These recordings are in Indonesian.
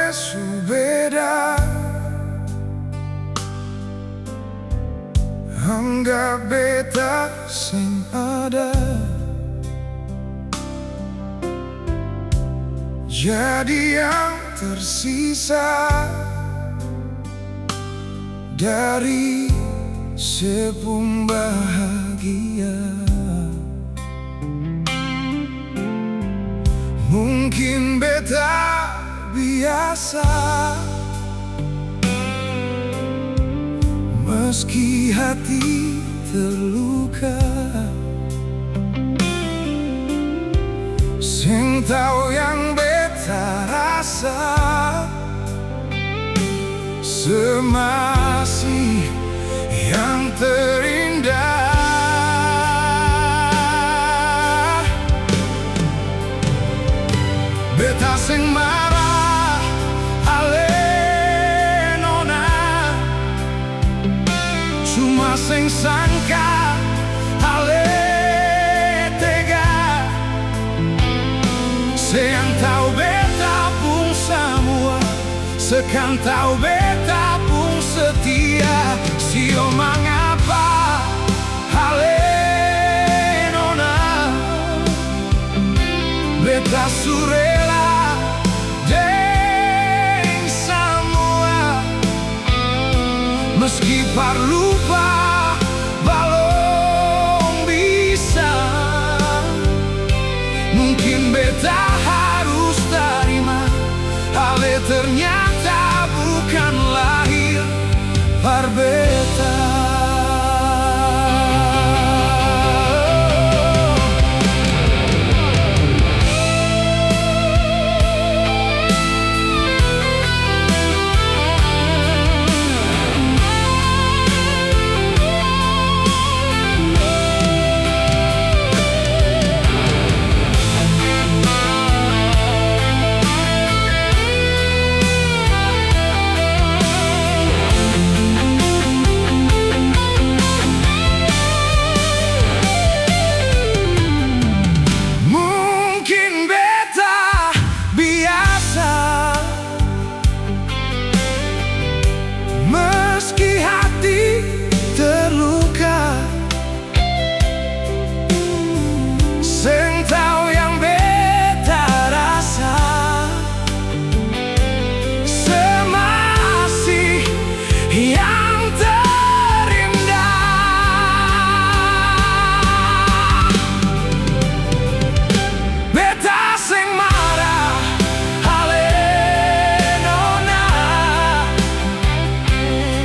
wes beda, anggap beta sing ada. Jadi yang tersisa dari sepung bahagia. Mungkin beta biasa, meski hati terluka. Sing tahu yang beta rasa, semasih yang terindah. Beta sing marah ale nona, cuma sing sangka ale tega. Yang tahu beta pun semua, sekan tahu beta pun setia. Sio mangapa ale nona, beta surela deng semua, meski parlupa balong bisa. Mungkin beta harus terima, ale ternyata bukan lahir par beta. Meski hati terluka, sing tahu yang beta rasa, semasih yang terindah. Beta sing marah ale nona,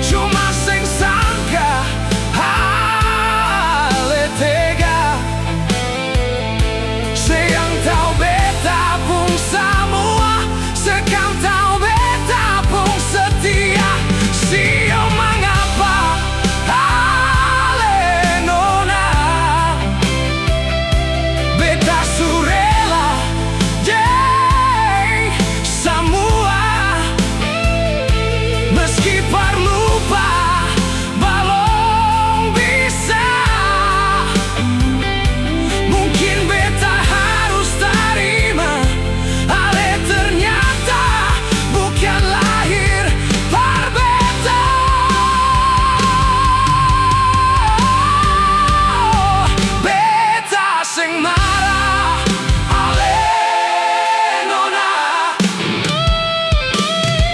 cuma sing sangka ale tega. Yang tahu beta pun semua, sekan tahu beta pun setia. Sio mangapa ale nona, beta surela deng semua, meski parlupa balong bisa. Mungkin beta harus terima, ale ternyata bukan lahir par beta. Beta sing marah ale nona,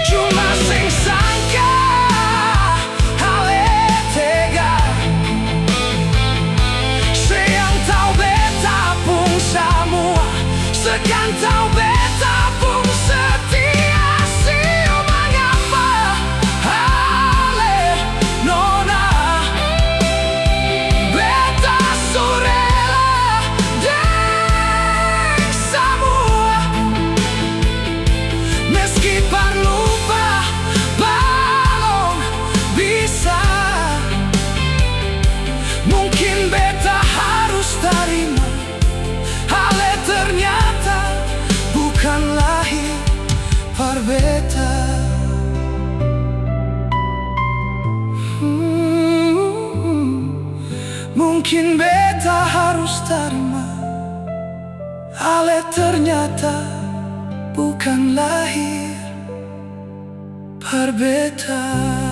cuma sing sangka ale tega. Yang tahu beta pun semua, sekan tahu beta pun setia. Sio mangapa ale nona, beta surela deng semua, meski parlupa balong bisa. Mungkin beta harus terima, ale ternyata bukan lahir par beta. Mungkin beta harus terima, ale ternyata bukan lahir berbeda.